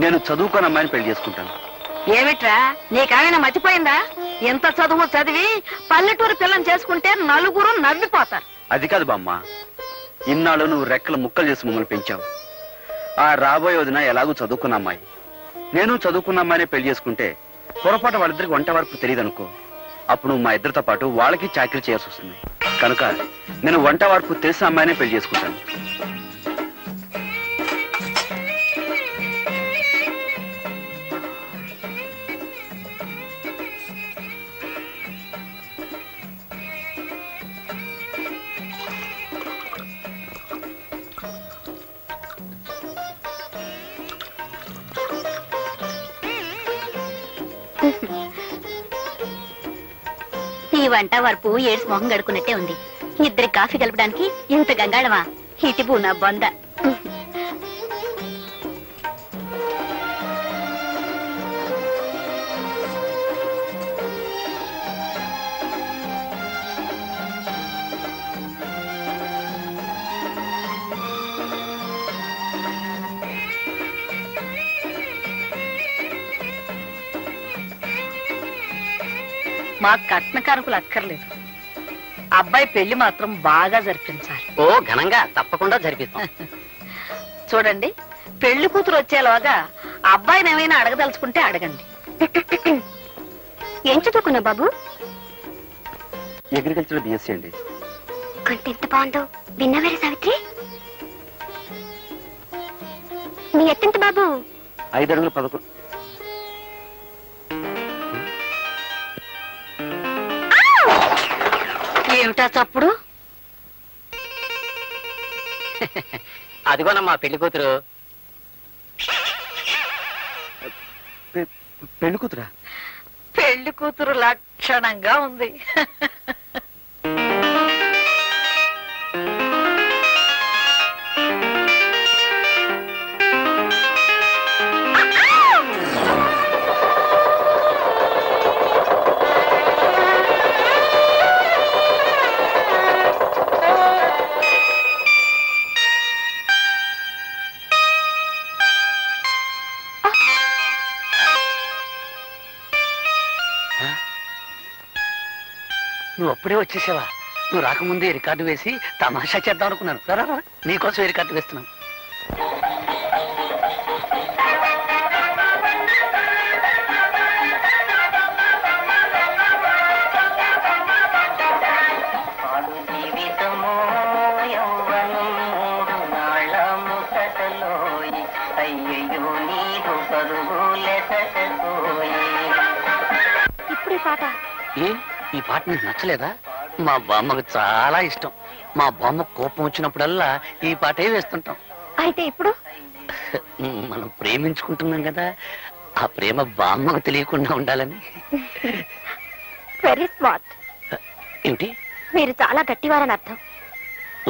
నేను చదువుకోని అమ్మాయిని పెళ్లి చేసుకుంటాను. ఏమిట్రా నీకేమైనా మర్చిపోయిందా? ఎంత చదువు చదివి పల్లెటూరు పిల్లని చేసుకుంటే నలుగురు నవ్విపోతారు. అది కాదు బామ్మ, ఇన్నాళ్ళు నువ్వు రెక్కలు ముక్కలు చేసి మమ్మల్ని పెంచావు. ఆ రాబోయే వదిన ఎలాగూ చదువుకున్న అమ్మాయి, నేను చదువుకున్న అమ్మాయిని పెళ్లి చేసుకుంటే పొరపాటు వాళ్ళిద్దరికి వంట వరకు తెలియదు అనుకో. అప్పుడు నువ్వు మా ఇద్దరితో పాటు వాళ్ళకి చాకరీ చేయాల్సి వస్తుంది. కనుక నేను వంట వరకు తెలిసిన అమ్మాయినే పెళ్లి చేసుకుంటాను. ఈ వంట వరపు ఏడ్స్ మొహం గడుకున్నట్టే ఉంది. ఇద్దరి కాఫీ కలపడానికి ఇంత గంగాళమా? ఇటిపు నా బొంద. మా కట్న కానుకలు అక్కర్లేదు, అబ్బాయి పెళ్లి మాత్రం బాగా జరిపించాలి. ఓ ఘనంగా తప్పకుండా జరిపిస్తాం. చూడండి, పెళ్లి కూతురు వచ్చేలాగా అబ్బాయిని ఏమైనా అడగదలుచుకుంటే అడగండి. ఏం చదువుకున్నా బాబు? అగ్రికల్చర్ బిఎస్సీ అండి. కొంత ఎంత బాగుందో విన్నవేరే సావిత్రి. నీ ఎత్తెంత బాబు? 5 అడుగుల 11. ఏమిటా చప్పుడు? అదిగోనమ్మా పెళ్లి కూతురు. పెళ్లి కూతురా? పెళ్లి కూతురు లక్షణంగా ఉంది. నువ్వు అప్పుడే వచ్చేసావా? నువ్వు రాకముందే రికార్డు వేసి తమాషా చేద్దాం అనుకున్నాను. రా నీకోసం రికార్డు వేస్తున్నాను. ఇప్పుడు పాట ఈ పాట నీకు నచ్చలేదా? మా బామ్మకు చాలా ఇష్టం. మా బామ్మ కోపం వచ్చినప్పుడల్లా ఈ పాటే వేస్తుంటాం. అయితే ఇప్పుడు మనం ప్రేమించుకుంటున్నాం కదా, ఆ ప్రేమ బామ్మకు తెలియకుండా ఉండాలని. Very smart. ఏమిటి? మీరు చాలా గట్టివారని అర్థం.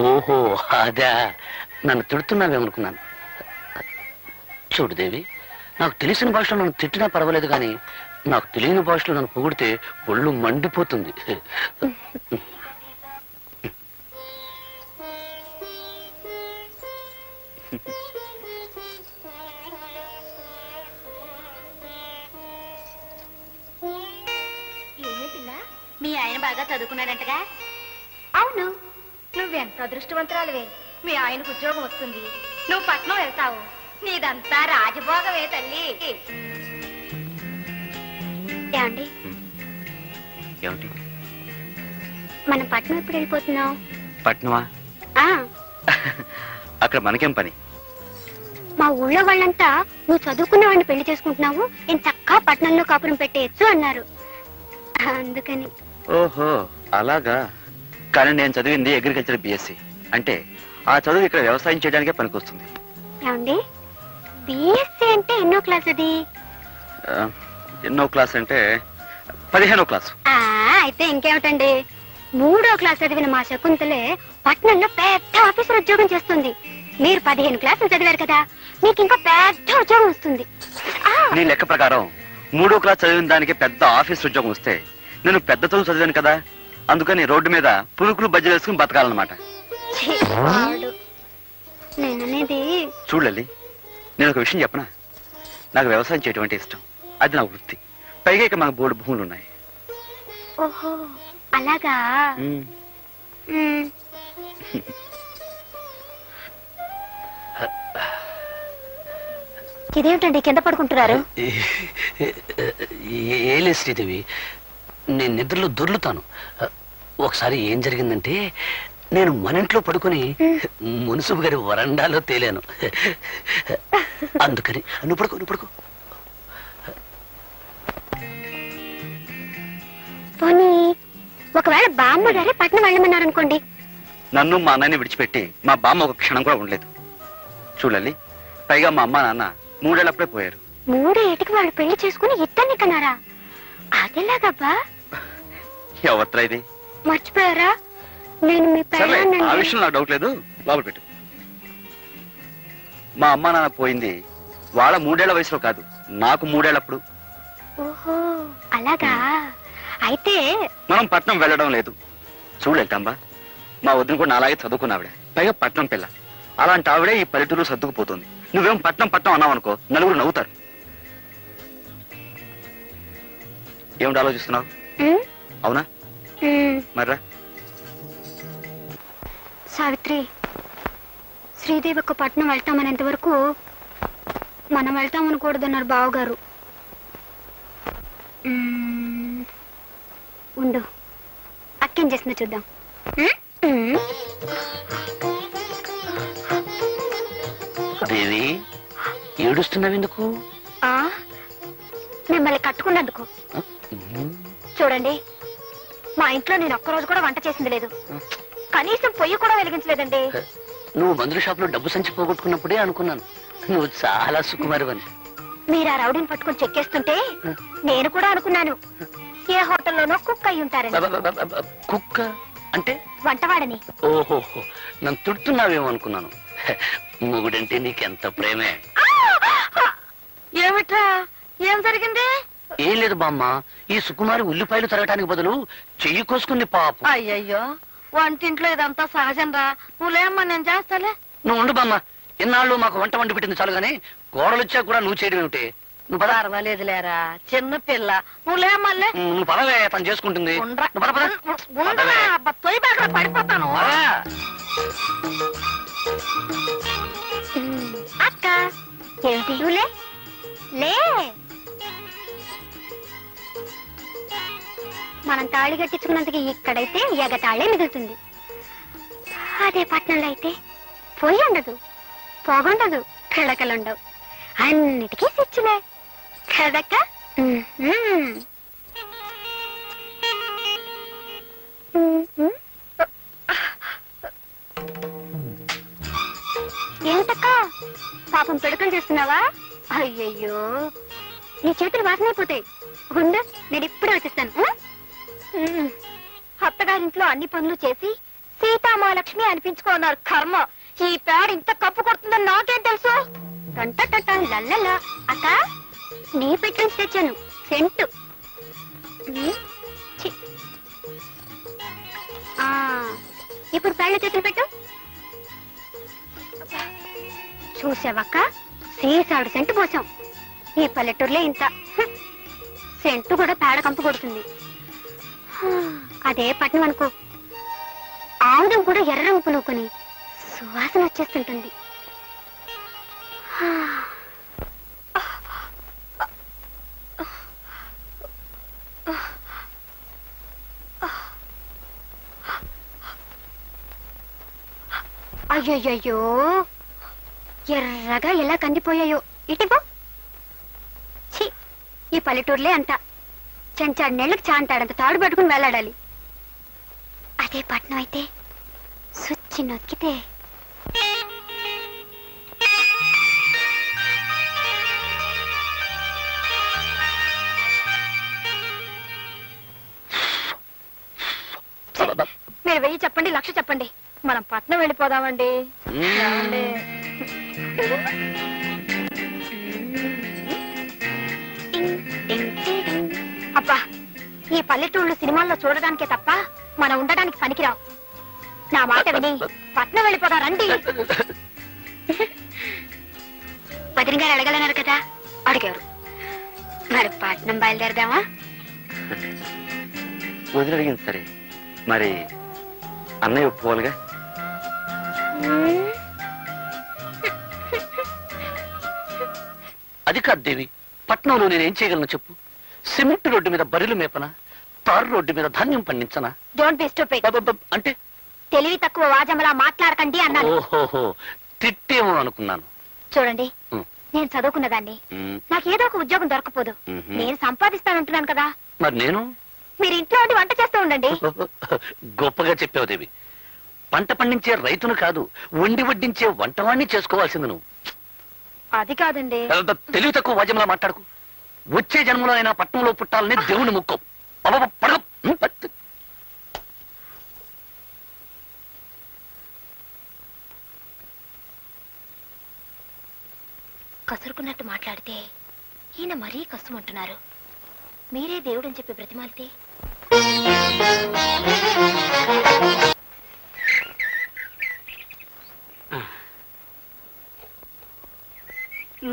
ఓహో అదా, నన్ను తిడుతున్నావేమనుకున్నాను. చూడు దేవి, నాకు తెలిసిన భాషలో నన్ను తిట్టినా పర్వాలేదు, కానీ నాకు తెలియని భాషలో నన్ను పొగిడితే ఒళ్ళు మండిపోతుంది. మీ ఆయన బాగా చదువుకున్నాడంటగా? అవును. నువ్వెంత అదృష్టవంతురాలువే. మీ ఆయనకు ఉద్యోగం వస్తుంది, నువ్వు పట్నం వెళ్తావు. నీదంతా రాజభోగమే తల్లి. ఏమండి, ఏమిటి? మనం పట్నం ఎప్పుడు వెళ్ళిపోతున్నాం? పట్నమా? అక్కడ మనకేం పని? మా ఊళ్ళో వాళ్ళంతా నువ్వు చదువుకున్న వాడిని పెళ్లి చేసుకుంటున్నావు, నేను చక్కగా పట్నంలో కాపురం పెట్టేయచ్చు అన్నారు. అందుకని. ఓహో అలాగా. కానీ నేను చదివింది అగ్రికల్చర్ బిఎస్సీ. అంటే ఆ చదువు ఇక్కడ వ్యవసాయం చేయడానికే పనికొస్తుంది. ఏమండి, బిఎస్సీ అంటే ఎన్నో క్లాస్ అది? ఎన్నో క్లాస్ అంటే 15వ క్లాస్. అయితే ఇంకేమిటండి, 3వ క్లాస్ చదివిన మా శకుంతలే పట్నంలో పెద్ద ఆఫీసర్ ఉద్యోగం చేస్తుంది. మీరు 15 క్లాసులు చదివారు కదా, మీకు ఇంకా పెద్ద ఉద్యోగం వస్తుంది. నీ లెక్క ప్రకారం 3వ క్లాస్ చదివిన దానికి పెద్ద ఆఫీస్ ఉద్యోగం వస్తే నేను పెద్ద చదువు చదివాను కదా, అందుకని రోడ్డు మీద పురుకులు బజ్జలు వేసుకుని బతకాలన్నమాట. నేననేది చూడలే, నేను ఒక విషయం చెప్పనా? నాకు వ్యవసాయం చేయడం అంటే ఇష్టం. అది నా వృత్తి. పైగా ఇక మనకు బోర్డు భూములు ఉన్నాయి. ఓహో అలాగా. ఉమ్. మ్మ్. ఇదేమిటండి కింద పడుకుంటున్నారు? ఏలే శ్రీదేవి, నేను నిద్రలో దొర్లుతాను. ఒకసారి ఏం జరిగిందంటే నేను మన ఇంట్లో పడుకొని మున్సిపు గారి వరండాలో తేలాను. అందుకని నువ్వు పడుకో. పోనీ ఒకవేళ బామ్మ గారే పట్నం వెళ్ళమన్నారనుకోండి. నన్ను మా అన్నయ్యని విడిచిపెట్టి మా బామ్మ ఒక క్షణం కూడా ఉండలేదు. చూడాలి, పైగా మా అమ్మ నాన్న 3 ఏళ్ళప్పుడే పోయారు. 3 ఏటికి వాళ్ళు పెళ్లి చేసుకుని ఇద్దరిని కన్నారా? అదెలాగబ్బా? ఎవత్రా ఇది? మర్చిపోయారా? నేను మీ సరే, ఆ పెళ్ళాన్ని. విషయం నాకు డౌట్ లేదు. లోపల పెట్టు. మా అమ్మ నాన్న పోయింది వాళ్ళ 3 ఏళ్ల వయసులో కాదు, నాకు 3 ఏళ్ళప్పుడు. ఓహో అలాగా. అయితే మనం పట్నం వెళ్ళడం లేదు. చూడలేంటమ్మా, మా వదిన కూడా నాలాగే చదువుకున్న ఆవిడ, పైగా పట్నం పిల్ల. అలాంటి ఆవిడే ఈ పల్లెటూరు సర్దుకుపోతుంది. నువ్వేం పట్నం అన్నావనుకో, నలుగురు నవ్వుతారు. ఏమిటి ఆలోచిస్తున్నావు? మ్మ్? అవునా? మ్మ్. మర్రా. సావిత్రి, శ్రీదేవి ఒక పట్నం వెళ్తామనేంత వరకు మనం వెళ్తామనకూడదన్నారు బావగారు. ఉండు, అక్కేం చేస్తుందో చూద్దాం. దేవి, ఏడుస్తున్నావు ఎందుకు? ఆ, మిమ్మల్ని కట్టుకున్నందుకు. చూడండి, మా ఇంట్లో నేను ఒక్కరోజు కూడా వంట చేసింది లేదు. కనీసం పొయ్యి కూడా వెలిగించలేదండి. నువ్వు మందుల షాప్ లో డబ్బు సంచి పోగొట్టుకున్నప్పుడే అనుకున్నాను నువ్వు చాలా సుకుమారివని. మీరు ఆ రౌడీని పట్టుకుని చెక్కేస్తుంటే నేను కూడా అనుకున్నాను ఏ హోటల్లోనో కుక్ అయి ఉంటారని. కుక్క అంటే? వంటవాడని. ఓహో, నన్ను తిడుతున్నావేమో అనుకున్నాను. మొగుడంటే నీకెంత ప్రేమే. ఏమిట్రా, ఏం జరిగింది? ఏం లేదు బామ్మ, ఈ సుకుమారి ఉల్లిపాయలు తరగటానికి బదులు చెయ్యి కోసుకుంది పాపం. అయ్యయ్యో, వంటింట్లో ఇదంతా సహజం రా. నువ్వులేమ్మా, నేను చేస్తాలే. నువ్వు ఉండు బామ్మ, ఇన్నాళ్ళు మాకు వంట వండి పెట్టింది చాలు గానీ కోడలు వచ్చా కూడా నువ్వు చేయడం ఏమిటి? నువ్వు పద. పర్వాలేదులేరా, చిన్న పిల్ల. నువ్వులేమ్మల్లే. నువ్వు పదవే, తను చేసుకుంటుంది. నువ్వు పద, పద. ఉండరా, తొయ్యి బాగా పడిపోతాను. పద. అక్క ఏమిటి? లే మనం తాళి కట్టించుకున్నందుకు ఇక్కడైతే ఎగతాళే మిగులుతుంది. అదే పట్నంలో అయితే పొయ్యి ఉండదు, పొగుండదు, పిడకలుండవు, అన్నిటికీ స్విచ్లే కదక్క. ఏమిటక్క పాపం పిడకలు చేస్తున్నావా? అయ్యయ్యో, నీ చేతులు వాసనైపోతాయి. ఉండు, నేను ఇప్పుడే వచ్చేస్తాను. అత్తగారింట్లో అన్ని పనులు చేసి సీతామహాలక్ష్మి అనిపించుకున్నారు. కర్మ, ఈ పేడ ఇంత కప్పు కొడుతుందని నాకేం తెలుసు? లల్లలా. అక్క, నీ పెట్టి నుంచి తెచ్చాను సెంటు. ఛీ. ఇప్పుడు పేడ చేతులు పెట్టు. చూసావక్క, సీసాడు సెంటు పోసాం. ఈ పల్లెటూరులో ఇంత సెంటు కూడా పేడ కంపు కొడుతుంది. అదే పట్నం అనుకో, ఆముదం కూడా ఎర్ర రంగు పులుకొని సువాసన వచ్చేస్తుంటుంది. అయ్యయ్యో, ఎర్రగా ఎలా కందిపోయాయో. ఇటిగో, ఛీ, ఈ పల్లెటూరులే అంత. చెంచాడు నెళ్ళకి చాంటాడంత తాడు పట్టుకుని వెళ్ళాడాలి. అదే పట్నం అయితే సుచ్చి నొక్కితే మీరు 1000 చెప్పండి, 1,00,000 చెప్పండి, మనం పట్నం వెళ్ళిపోదామండి. ఏమండి? అబ్బా, ఈ పల్లెటూళ్ళు సినిమాల్లో చూడడానికే తప్ప మనం ఉండడానికి పనికిరావు. నా మాట విని పట్నం వెళ్ళిపోదా రండి. వదిన గారు అడగలన్నారు కదా, అడిగారు. మరి పట్నం బయలుదేరదామా? వదిలి అడిగింది సరే, మరి అన్నయ్య ఒప్పుకోవాలిగా. అది కాదు దేవి, పట్నంలో నేనేం చేయగలను చెప్పు? సిమెంట్ రోడ్డు మీద బరిలు మేపనా, తారు రోడ్డు మీద ధాన్యం పండించనా? Don't be stupid. అంటే తెలివి తక్కువ వాజమ్మలా మాట్లాడకండి అన్నాను. ఓహోహో, తిట్టేమో అనుకున్నాను. చూడండి, ఉమ్. నేను చదువుకున్నదాన్ని. ఉమ్, నాకేదో ఒక ఉద్యోగం దొరకపోదు. మ్హూ. నేను సంపాదిస్తానంటున్నాను కదా. మరి నేను మీరు ఇంట్లో ఉండి వంట చేస్తూ ఉండండి. గొప్పగా చెప్పావు దేవి. పంట పండించే రైతును కాదు, వండి వడ్డించే వంటవాణ్ణి చేసుకోవాల్సింది నువ్వు. అది కాదండి. పెద్ద తెలివి తక్కువ వాద్యంలా మాట్లాడుకు. వచ్చే జన్మలో అయినా పట్టణంలో పుట్టాలని దేవుని ముక్కం. అబ్బబ్బ, పడగ. కసురుకున్నట్టు మాట్లాడితే ఈయన మరీ కష్టమంటున్నారు. మీరే దేవుడని చెప్పి బ్రతిమాలితే.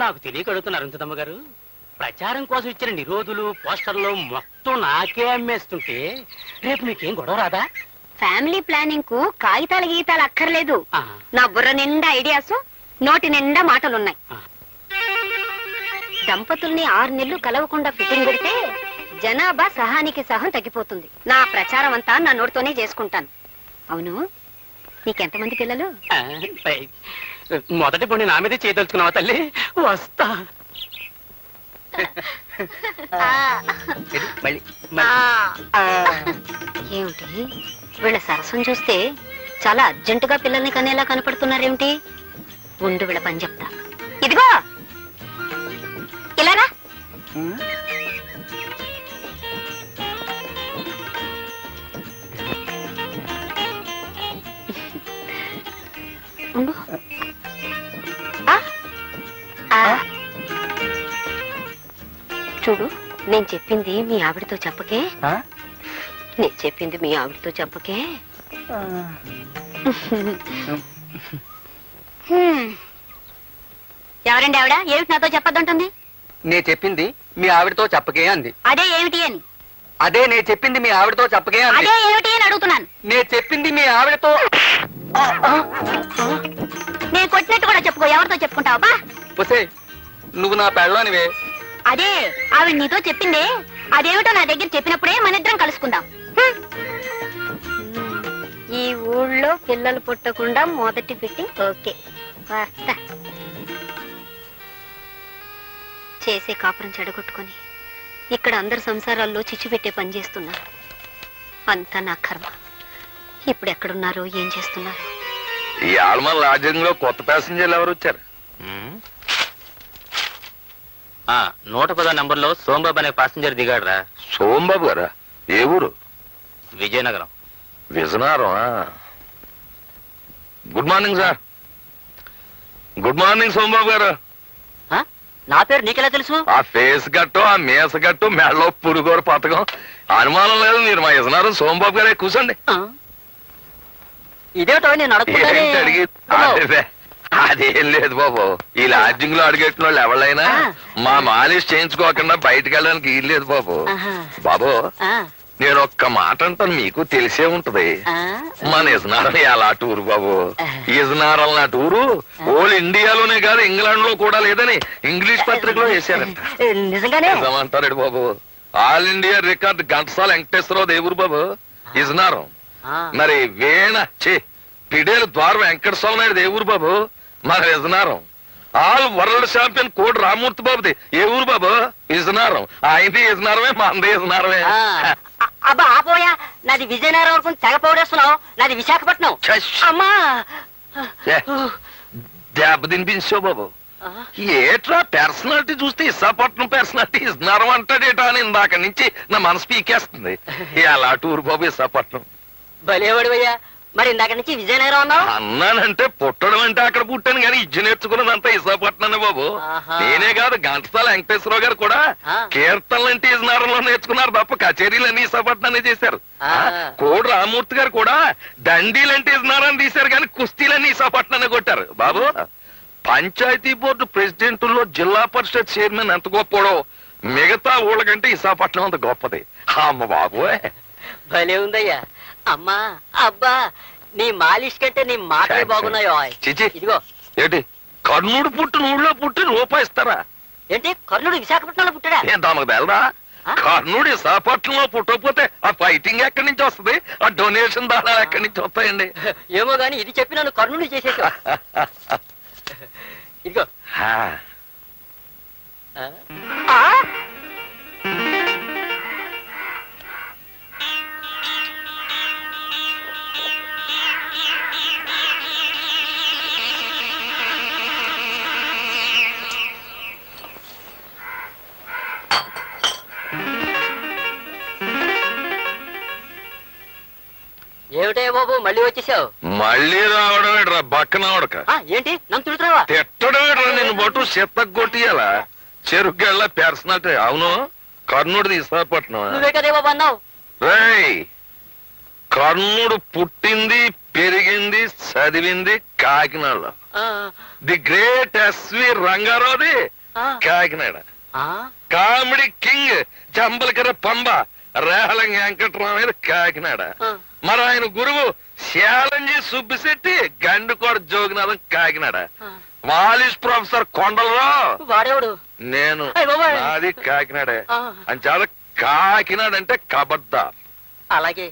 నాకు తెలియక అడుగుతున్నారు అరుంధతమ్మ గారు. ప్రచారం కోసం ఇచ్చిన నిరోధులు పోస్టర్లు మొత్తం నాకే అమ్మేస్తుంటే రేపు మీకేం గొడవ రాదా? ఫ్యామిలీ ప్లానింగ్ కు కాగితాలు గీతాలు అక్కర్లేదు. ఆ, నా బుర్ర నిండా ఐడియాస్, నోటి నిండా మాటలున్నాయి. ఆ. దంపతుల్ని 6 నెలలు కలవకుండా ఫిట్టింగ్ పెడితే జనాభా సహానికి సహం తగ్గిపోతుంది. నా ప్రచారం అంతా నా నోటితోనే చేసుకుంటాను. అవును, నీకెంతమంది పిల్లలు? ఆ, మొదటి పొండి నా మీదే చేయదలుచుకున్నావా తల్లి? వస్తా. మళ్ళీ ఏమిటి వీళ్ళ సరసం చూస్తే చాలా అర్జెంటుగా పిల్లల్ని కనేలా కనపడుతున్నారేమిటి? ఉండు వీళ్ళ పని చెప్తా. ఇదిగో ఇలారా. ఉండు. ఆ? ఆ. చూడు, నేను చెప్పింది మీ ఆవిడతో చెప్పకే. నేను చెప్పింది మీ ఆవిడతో చెప్పకే. ఎవరండి ఆవిడ? ఏమిటి నాతో చెప్పొద్దంటుంది? నే చెప్పింది మీ ఆవిడతో చెప్పకే అంది. అదే ఏమిటి అని. అదే నే చెప్పింది మీ ఆవిడతో చెప్పకే అంది. అదే ఏమిటి అని అడుగుతున్నాను. నే చెప్పింది మీ ఆవిడతో. నేను కొట్టినట్టు కూడా చెప్పుకో. ఎవరితో చెప్పుకుంటావా? పుసే, నువ్వు నా పెళ్ళానివే. అదే ఆవిడ నీతో చెప్పిందే. అదేమిటో నా దగ్గర చెప్పినప్పుడే మనిద్దరం కలుసుకుందాం. ఈ ఊళ్ళో పిల్లలు పుట్టకుండా మొదటి ఫిట్టింగ్ ఓకే. వస్తా. చేసే కాపురం చెడగొట్టుకొని ఇక్కడ అందరి సంసారాల్లో చిచ్చు పెట్టే పని చేస్తున్నా. అంతా నా కర్మ. ఇప్పుడు ఎక్కడున్నారో ఏం చేస్తున్నారు? ఈ ఆల్మల్ లాడ్జింగ్ లో కొత్త ప్యాసింజర్లు ఎవరు వచ్చారు? 110 నంబర్లో సోంబాబు అనే పాసింజర్ దిగాడురా. సోంబాబు గారా? ఏ ఊరు? Vizianagaram. Vizianagaram. Good morning sir. Good morning Sombabu గారు. నా పేరు నీకెలా తెలుసు? ఆ ఫేస్ గట్టు, ఆ మీస గట్టు, మెడలో పురుగోరు పథకం అనుమానం లేదు. మీరు మా విజయనగరం సోంబాబు గారే. కూర్చోండి. ఇదేటో నేను ఏంటి అడిగి? అదేం లేదు బాబు. ఈ లాడ్జింగ్ లో అడిగెట్టిన వాళ్ళు ఎవరైనా మా మాలిష్ చేయించుకోకుండా బయటకు వెళ్ళడానికి వీలు లేదు బాబు. బాబు, నేను ఒక్క మాట అంటాను, మీకు తెలిసే ఉంటది. మన ఇజనారం ఎలా టూరు బాబు. ఇజనారం నా టూరు ఓల్ ఇండియాలోనే కాదు ఇంగ్లాండ్ లో కూడా లేదని ఇంగ్లీష్ పత్రికలో వేశారంట. నిజంగానే నిజమంటాడు బాబు. All India record Ghantasala Venkateswara Rao దేవురు బాబు ఇజనారం. మరి వేణ పిడేలు ద్వార వెంకటస్వామి నాయుడు దేవురు బాబు మన ఇజనారం. ఆల్ వరల్డ్ ఛాంపియన్ కోడి రామూర్తి బాబుది ఏ ఊరు బాబు? ఇజనారం. ఆయనది ఇజనారమే, మంది ఇజనారమే. అబ్బా ఆపోయా, నాది విజయనగరం వరకు తెగ పౌడేస్తున్నావు. నాది విశాఖపట్నం. అమ్మా దెబ్బ తినిపించావు బాబు. ఏట్రా పర్సనాలిటీ చూస్తే విశాఖపట్నం పర్సనాలిటీ ఇజనారం అంటాడేటా అని ఇందాక నుంచి నా మనసు పీకేస్తుంది. ఎలా టూరు బాబు విశాఖపట్నం. భలేవాడివయ్యా. మరి ఇందాక నుంచి విజయనగరం అన్నావు? అన్నానంటే పుట్టడం అంటే అక్కడ పుట్టాను కానీ ఇజ్జు నేర్చుకున్నదంతా విశాఖపట్నం బాబు. నేనే కాదు, ఘంటసాల వెంకటేశ్వరరావు గారు కూడా కీర్తనలు అంటే ఇజనారంలో నేర్చుకున్నారు తప్ప కచేరీలన్నీ విశాఖపట్నాన్ని చేశారు. కోడి రామూర్తి గారు కూడా దండీలంటే ఇజనారాన్ని తీశారు కానీ కుస్తీలన్నీ విశాఖపట్నాన్ని కొట్టారు బాబు. పంచాయతీ బోర్డు ప్రెసిడెంట్లో జిల్లా పరిషత్ చైర్మన్ ఎంత గొప్పడో మిగతా ఊళ్ళకంటే విశాఖపట్నం అంత గొప్పది. అమ్మ బాబోయ్, భలే ఉందయ్యా. అమ్మా అబ్బా, నీ మాలిష్ కంటే నీ మాటలే బాగున్నాయో. చిచి, ఇదిగో. ఏంటి కర్ణుడు పుట్టిన ఊళ్ళో పుట్టి రూపాయి ఇస్తారా? ఏంటి కర్ణుడు విశాఖపట్నంలో పుట్టాడా? ఏం తమకు తెలదా? కర్ణుడు విశాఖపట్నంలో పుట్టకపోతే ఆ ఫైటింగ్ ఎక్కడి నుంచి వస్తుంది? ఆ డొనేషన్ దానాలు ఎక్కడి నుంచి వస్తాయండి? ఏమో గాని ఇది చెప్పి నన్ను కర్ణుడు చేసేసా. ఇదిగో. హా. ఆ? ఏమిటే బాబు మళ్ళీ వచ్చేసావు? మళ్ళీ రావడం ఏంట్రా బక్కన ఆవడక? ఏంటి నన్ను తిడుతున్నావా? తిట్టడం ఏంట్రా? నేను బట్టు చెత్తకు కొట్టియాలా? చెరుకెళ్ళ పర్సనాలిటీ. అవును, కర్ణుడిది విశాఖపట్నం. నువ్వే కదే బాబు అన్నావు. రేయ్, కర్ణుడు పుట్టింది పెరిగింది చదివింది కాకినాడలో. ది గ్రేట్ ఎస్వి రంగారావుది కాకినాడ. కామెడీ కింగ్ జంబలకర పంబ రేహలంగి వెంకట్రామయ్య కాకినాడ. మరి ఆయన గురువు శాలంజీ సుబ్బిశెట్టి గండుకోట జోగినాథం కాకినాడ. మాలిష్ ప్రొఫెసర్ కొండలరావు వాడేవాడు నేను. నాది కాకినాడే. అని చాలా కాకినాడ అంటే కబడ్దార్. అలాగే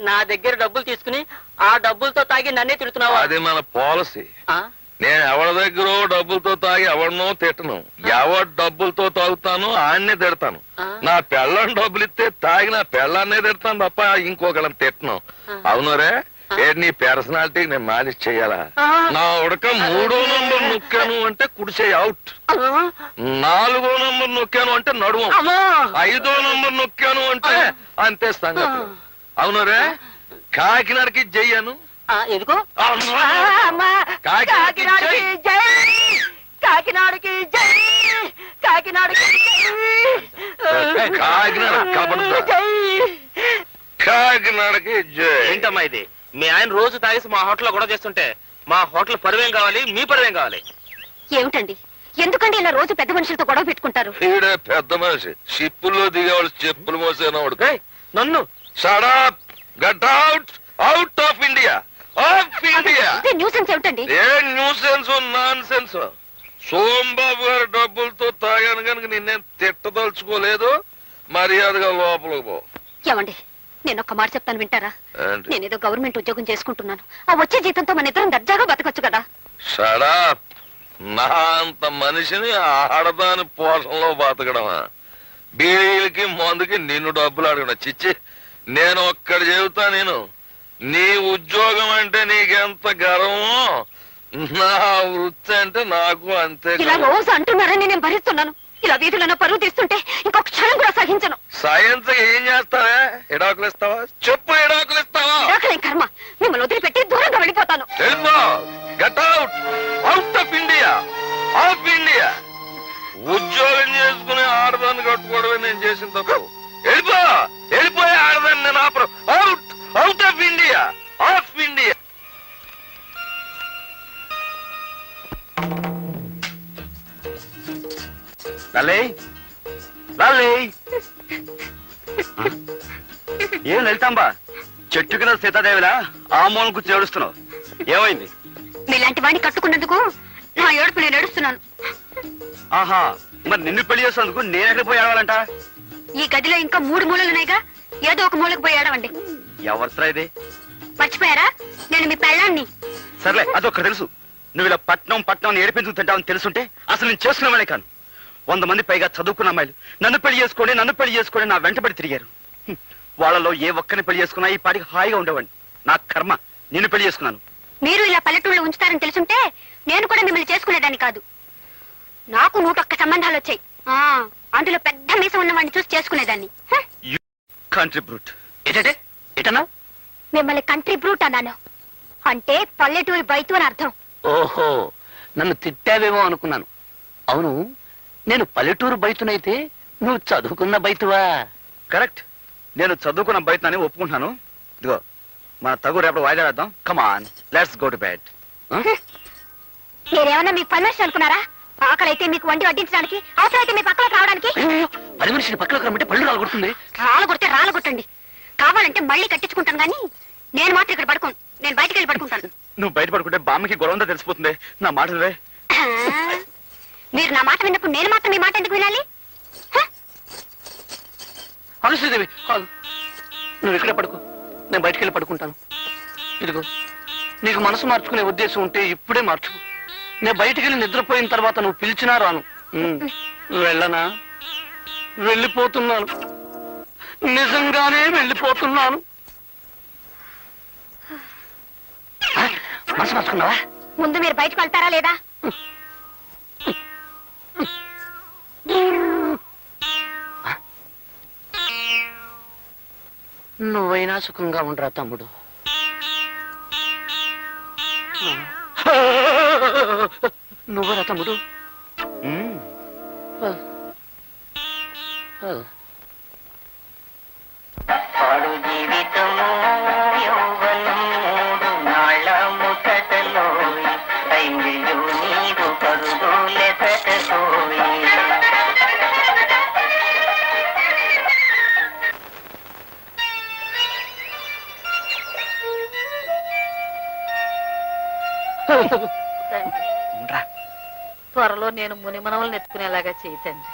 నా దగ్గర డబ్బులు తీసుకుని ఆ డబ్బులతో తాగి నన్నే తిడుతున్నావా? అది మన పాలసీ. నేను ఎవరి దగ్గర డబ్బులతో తాగి ఎవరినో తిట్టను. ఎవరి డబ్బులతో తాగుతాను ఆన్నే తిడతాను. నా పెళ్ళం డబ్బులు ఇస్తే తాగి నా పెళ్ళాన్నే తిడతాను తప్ప ఇంకొకళ్ళని తిట్టను. అవునరే, నీ పర్సనాలిటీ నేను మాలిష్ చెయ్యాలా? నా ఉడక 3వ నంబర్ నొక్కాను అంటే కుడిసే అవుట్. 4వ నంబర్ నొక్కాను అంటే నడుము. 5వ నంబర్ నొక్కాను అంటే అంతే సంగతి. అవునరే, కాకినాడకి జయ్యాను. ఎందుకు? కాకినాడకి జై, కాకినాడకి జై, కాకినాడకి కాకినాడ కబడ్దార్. కాకినాడకి జై. ఏంటమ్మా ఇది? మీ ఆయన రోజు తాగేసి మా హోటల్లో గొడవ చేస్తుంటే మా హోటల్ పరువేం కావాలి, మీ పరువేం కావాలి? ఏమిటండి, ఎందుకండి ఇలా రోజు పెద్ద మనుషులతో గొడవ పెట్టుకుంటారు? ఈడే పెద్ద మనిషి, షిప్పుల్లో దిగేవాళ్ళు చెప్పులు మోసేనవాడు. నన్ను shut up, get out, out of India, of India. Nuisance ఏమిటండి? ఏ న్యూసెన్స్ నాన్ సెన్స్? సోంబాబు గారి డబ్బులతో తాగాను కనుక నిన్నేం తిట్టదలుచుకోలేదు. మర్యాదగా లోపలికి పో. ఏమండి, నేను ఒక్క మాట చెప్తాను, వింటారా? ఏంటి? నేనేదో గవర్నమెంట్ ఉద్యోగం చేసుకుంటున్నాను. ఆ వచ్చే జీతంతో మన ఇద్దరం దర్జాగా బతకొచ్చు కదా. Shut up. నా అంత మనిషిని ఆడదాని పోషణలో బతకడమా? బీడీలకి మందుకి నిన్ను డబ్బులు అడగడం చిచ్చి. నేను ఒక్కడి చెబుతా, నేను నీ ఉద్యోగం అంటే నీకెంత గర్వమో నా వృత్తి అంటే నాకు అంతే. ఇలా రోజు అంటున్నారని నేను భరిస్తున్నాను. ఇలా వీధులను పరువు తీస్తుంటే ఇంకొక క్షణం కూడా సహించను. సైన్స్ ఏం చేస్తావా? ఎడాకులు ఇస్తావా? చెప్పు, ఎడాకులు ఇస్తావా? ఇడాకులేం కర్మ, మిమ్మల్ని వదిలిపెట్టి దూరంగా వెళ్ళిపోతాను. వెళ్ళిపో. Get out, out of India, of India. ఉద్యోగం చేసుకుని ఆడదాన్ని కట్టుకోవడమే నేను చేసిన తప్పు. వెళ్ళిపో, వెళ్ళిపోయి ఆడదాన్ని నేను ఆపరు. Out, out of India, of India. ఏం వెళ్తాంబా? చెట్టు కింద సీతాదేవిలా ఆ మూలం కూర్చొని ఏడుస్తున్నావు. ఏమైంది? మీలాంటి వాడిని కట్టుకున్నందుకు నా ఏడుపు నేను ఏడుస్తున్నాను. ఆహా, మరి నిన్ను పెళ్లి చేసేందుకు నేను ఎక్కడికి పోయి ఏడవాలంట? ఈ గదిలో ఇంకా 3 మూలలున్నాయిగా, ఏదో ఒక మూలకు పోయి ఏడవండి. ఎవరితో ఇది? మర్చిపోయారా? నేను మీ పెళ్ళాన్ని. సర్లే, అదొక్కటి తెలుసు. నువ్వు ఇలా పట్నం ఏడిపించుకు తింటావని తెలుసుంటే అసలు నేను చేసుకునేవాడే కాను. 100 మంది పైగా చదువుకున్న అమ్మాయిలు నన్ను పెళ్లి చేసుకొని నా వెంటబడి తిరిగారు. వాళ్ళలో ఏ ఒక్కరిని పెళ్లి చేసుకున్నా ఈ పాటికి హాయిగా ఉండేవాడిని. నా కర్మ, నిన్ను పెళ్లి చేసుకున్నాను. మీరు ఇలా పల్లెటూళ్ళు ఉంచుతారని తెలుసుంటే నేను కూడా మిమ్మల్ని చేసుకునేదాన్ని కాదు. నాకు 101 సంబంధాలు వచ్చాయి. అందులో పెద్ద మీసం ఉన్నవాడిని చూసి చేసుకునేదాన్ని. Country brute. ఏంటంటే ఏంటన్నా? మిమ్మల్ని కంట్రీ బ్రూట్ అన్నాను. అంటే పల్లెటూరి బైతు అని అర్థం. ఓహో, నన్ను తిట్టావేమో అనుకున్నాను. అవును, నేను పల్లెటూరు బయతునైతే నువ్వు చదువుకున్న బయతువా? కరెక్ట్, నేను చదువుకున్న బయటని ఒప్పుకుంటున్నాను. ఇదిగో మన తగు రేపటి వాయిదా వేద్దాం. కమాన్, లెట్స్ గో టు బెడ్. నేనేమన్నా మీకు పర్మిషన్ అనుకున్నారా? ఆకలైతే మీకు వండి వడ్డించడానికి, అవసరమైతే మీ పక్కలకు రావడానికి. అయ్యో, పని మనిషిని పక్కలోకి రమ్మంటే పళ్ళు రాలగొడుతుంది. రాలగొట్టండి. కావాలంటే మళ్ళీ కట్టించుకుంటాను గానీ నేను మాత్రం ఇక్కడ పడుకోను. నేను బయటికి వెళ్ళి పడుకుంటాను. నువ్వు బయట పడుకుంటే బామ్మకి గొడవ ఉందో తెలిసిపోతుంది. నా మాట వినవే? మీరు నా మాట విన్నప్పుడు నేను మాత్రం మీ మాట ఎందుకు వినాలి? అవును శ్రీదేవి, అవును. నువ్వు ఇక్కడే పడుకో, నేను బయటికి వెళ్ళి పడుకుంటాను. ఇదిగో, నీకు మనసు మార్చుకునే ఉద్దేశం ఉంటే ఇప్పుడే మార్చుకో. నేను బయటికి వెళ్ళి నిద్రపోయిన తర్వాత నువ్వు పిలిచినా రాను. వెళ్ళనా? వెళ్ళిపోతున్నాను, నిజంగానే వెళ్ళిపోతున్నాను. మనసు మార్చుకున్నావా? ముందు మీరు బయటకు వెళ్తారా లేదా? నువ్వైనా సుఖంగా ఉండరా తమ్ముడు. నువ్వరా తమ్ముడు? పాడు జీవితము యౌవనం మూడు నాళ్ళ ముచ్చటలో ఐదు నీరు పరుగులెసటోయి. త్వరలో నేను మునిమనవలు నెత్తుకునేలాగా చేయతండి.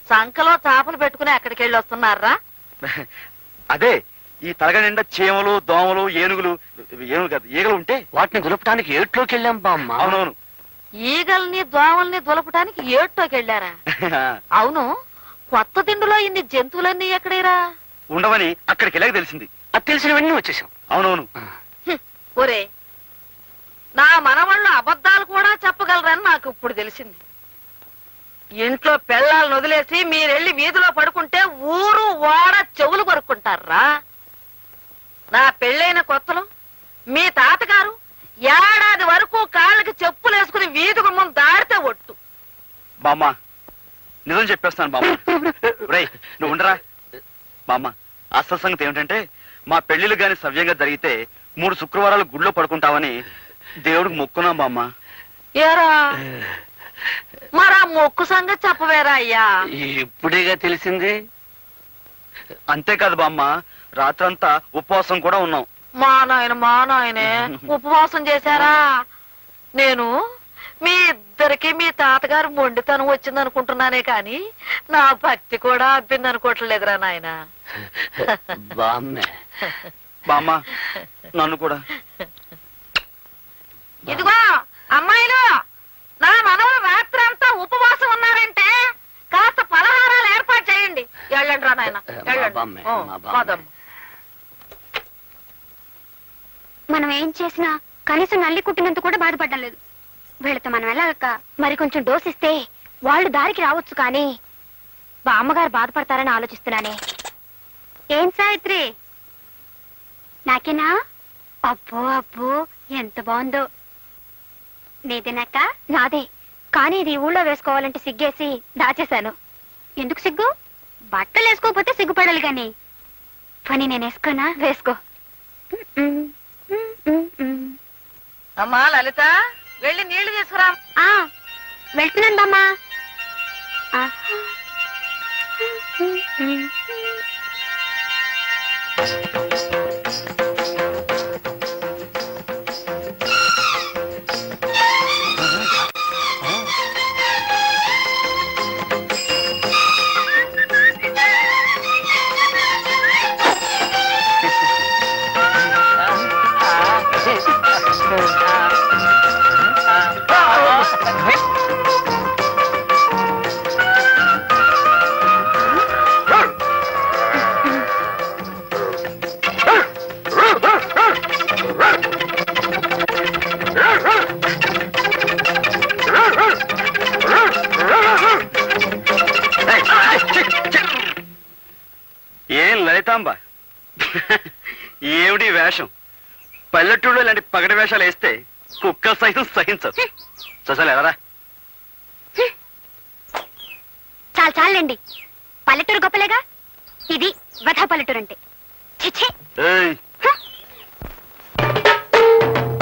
సంకలో చేపలు పెట్టుకుని ఎక్కడికి వెళ్ళి వస్తున్నారా? అదే ఈ తలగ నిండా చీమలు, దోమలు, ఏనుగులు కాదు ఈగలు ఉంటే వాటిని దులపడానికి ఏట్లోకి వెళ్ళాం బామ్మ. అవునవును. ఈగల్ని దోమల్ని దులపటానికి ఏటోకి వెళ్ళారా? అవును, కొత్త తిండిలో ఇన్ని జంతువులన్నీ ఎక్కడేరా? ఉండవని అక్కడికి వెళ్ళాక తెలిసింది. అది తెలిసినవన్నీ వచ్చేసాం. అవునవును. ఒరే, నా మనవాళ్ళు అబద్ధాలు కూడా చెప్పగలరని నాకు ఇప్పుడు తెలిసింది. ఇంట్లో పెళ్ళాలను వదిలేసి మీరెళ్ళి వీధిలో పడుకుంటే ఊరు వాడ చెవులు కొరుక్కుంటారా? నా పెళ్ళైన కొత్తలో మీ తాతగారు ఏడాది వరకు కాళ్ళకి చెప్పులు వేసుకుని వీధి గుమ్మం దాడితే ఒట్టు. బామ్మ నిజం చెప్పేస్తాను బామ్మ. రేయ్ నువ్వు ఉండరా బామ్మ. అసలు సంగతి ఏమిటంటే మా పెళ్లిళ్ళు గాని సవ్యంగా జరిగితే 3 శుక్రవారాలు గుళ్ళో పడుకుంటామని దేవుడికి మొక్కున్నాం బామ్మ. ఏరా మరా మొక్కు సంగతి చెప్పవేరా అయ్యా? ఇప్పుడేగా తెలిసింది. అంతేకాదు బామ్మ, రాత్రంతా ఉపవాసం కూడా ఉన్నాం. మా నాయనే ఉపవాసం చేశారా? నేను మీ ఇద్దరికి మీ తాతగారు మొండితనం వచ్చింది అనుకుంటున్నానే కాని నా భక్తి కూడా అబ్బింది అనుకోవట్లేదురా నాయన. బామ్మ నన్ను కూడా. ఇదిగో అమ్మాయిలు, నా మనవలు రాత్రి అంతా ఉపవాసం ఉన్నారంటే కాస్త పలహారాలు ఏర్పాటు చేయండి. వెళ్ళండి రా నాయన, వెళ్ళండి. పోదమ్మ. మనం ఏం చేసినా కనీసం నల్లి కుట్టినంత కూడా బాధపడడం లేదు. వీళ్ళతో మనం వెళ్ళాక మరి కొంచెం డోస్ ఇస్తే వాళ్ళు దారికి రావచ్చు. కానీ బామ్మగారు బాధపడతారని ఆలోచిస్తున్నానే. ఏం సావిత్రి, నాకేనా? అబ్బో అబ్బో ఎంత బాగుందో. నీదేనాక? నాదే, కానీ ఇది ఊళ్ళో వేసుకోవాలంటే సిగ్గేసి దాచేశాను. ఎందుకు సిగ్గు? బట్టలు వేసుకోకపోతే సిగ్గుపడాలి గాని. పని నేను వేసుకోనా? వేసుకో. అమ్మా లలిత, వెళ్ళి నీళ్లు తీసుకురా. వెళ్తున్నాను బామ్మా. ఏం లలితాంబ, ఏమిటి వేషం? పల్లెటూళ్ళు ఇలాంటి పగటి వేషాలు వేస్తే కుక్క సైతం సహించదు. చసలు ఎవరా? చాలండి, పల్లెటూరు గొప్పలేగా. ఇది వధ పల్లెటూరు అంటే. ఛే ఏయ్